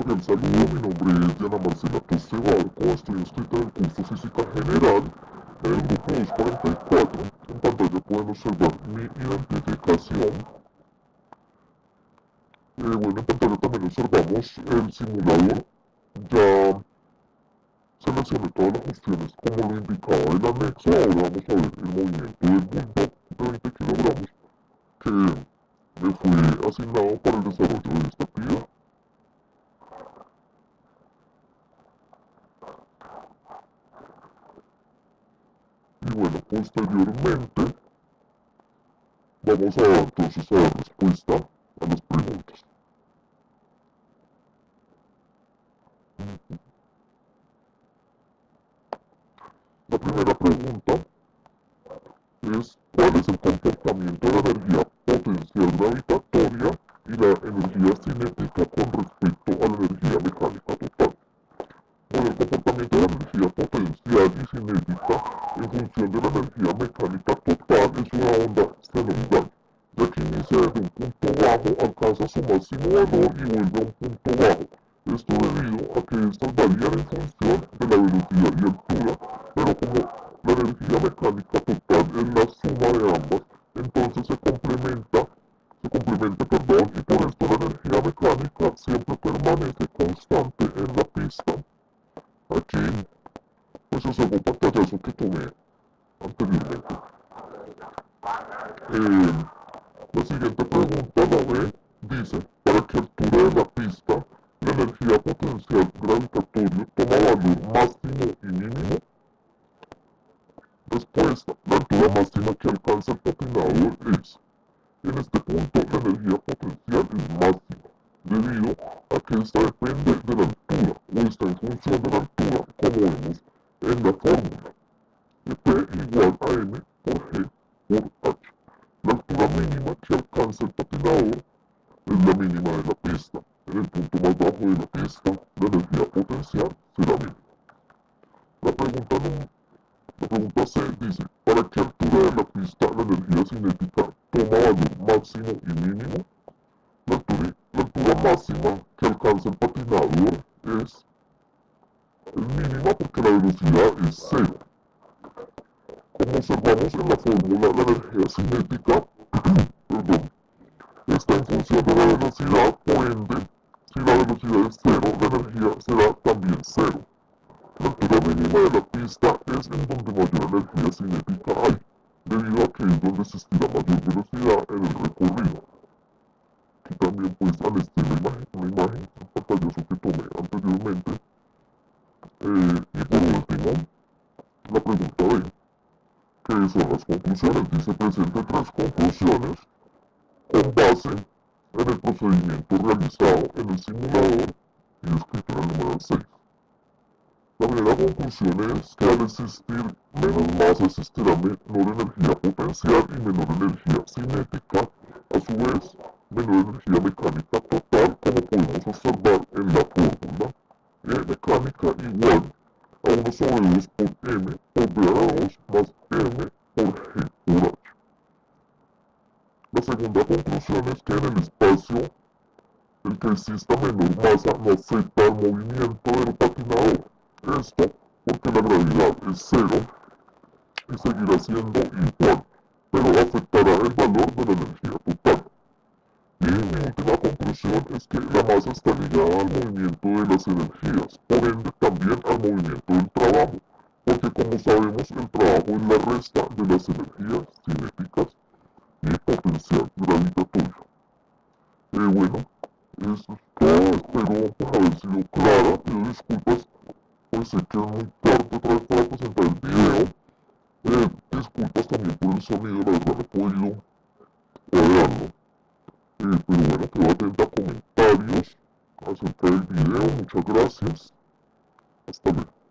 cordial saludo, mi nombre es Diana Marcela Toste Barco, estoy inscrita en el curso Física General en el grupo 244. En pantalla pueden observar mi identificación. Bueno, en pantalla también observamos el simulador. Ya seleccioné todas las cuestiones como lo indicaba el anexo. Ahora vamos a ver el movimiento del bulldog de 20 kilogramos que me fue asignado para el desarrollo de esta actividad. Y bueno, posteriormente vamos a entonces a dar respuesta a las preguntas. La primera pregunta es ¿cuál es el comportamiento de la energía potencial gravitatoria y la energía cinética con respecto a la energía mecánica total? Bueno, el comportamiento de la energía potencial y cinética en función de la energía mecánica total es una onda senoidal, ya que inicia desde un punto bajo, alcanza su máximo valor y vuelve a un punto bajo. Esto debido a que estas varían en función de la velocidad y altura, pero como la energía mecánica total es la suma de ambas, entonces se complementa, y por esto la energía mecánica siempre permanece constante en la pista. Aquí pues observo un pantallazo que tomé anteriormente. La siguiente pregunta, la B, dice, ¿para qué altura de la pista la energía potencial gravitatoria toma valor máximo y mínimo? Respuesta, la altura máxima que alcanza el patinador es, en este punto la energía potencial es máxima, debido a que esta depende de la altura, o está en función de la altura, como vemos en la fórmula. P igual a M por G por H. La altura mínima que alcanza el patinador es la mínima de la pista. En el punto más bajo de la pista, la energía potencial será mínima. La pregunta C dice, ¿para qué altura de la pista la energía cinética toma valor máximo y mínimo? La altura máxima que alcanza el patinador es mínima porque la velocidad es cero. Como observamos en la fórmula, la energía cinética está en función de la velocidad, por ende, si la velocidad es cero, la energía será también cero. La altura mínima de la pista es en donde mayor energía cinética hay, debido a que es donde existirá mayor velocidad en el recorrido. Aquí también pues al estilo una imagen, un pantallazo que tomé anteriormente. Y por último, la pregunta B, ¿qué son las conclusiones? Dice presente tres conclusiones con base en el procedimiento realizado en el simulador y descrito en el número 6. La primera conclusión es que al existir menos masa existirá menor energía potencial y menor energía cinética, a su vez menor energía mecánica total, como podemos observar en la fórmula. Mecánica igual a 1 sobre 2 por M por B a la 2 más M por G por H. La segunda conclusión es que en el espacio el que exista menor masa no afecta al movimiento del patinador. Esto porque la gravedad es cero y seguirá siendo igual, pero afectará el valor de la energía total. Y mi última conclusión es que la masa está ligada al movimiento de las energías, por ende también al movimiento del trabajo, porque como sabemos el trabajo es la resta de las energías cinéticas y potencial gravitatorio. Bueno, eso es todo, espero por haber sido clara, pido disculpas, pues sé que es muy tarde otra vez para presentar el video, disculpas también por el sonido, la verdad no he podido cuadrarlo, pero bueno, quedo atenta a comentarios acerca del video, muchas gracias, hasta luego.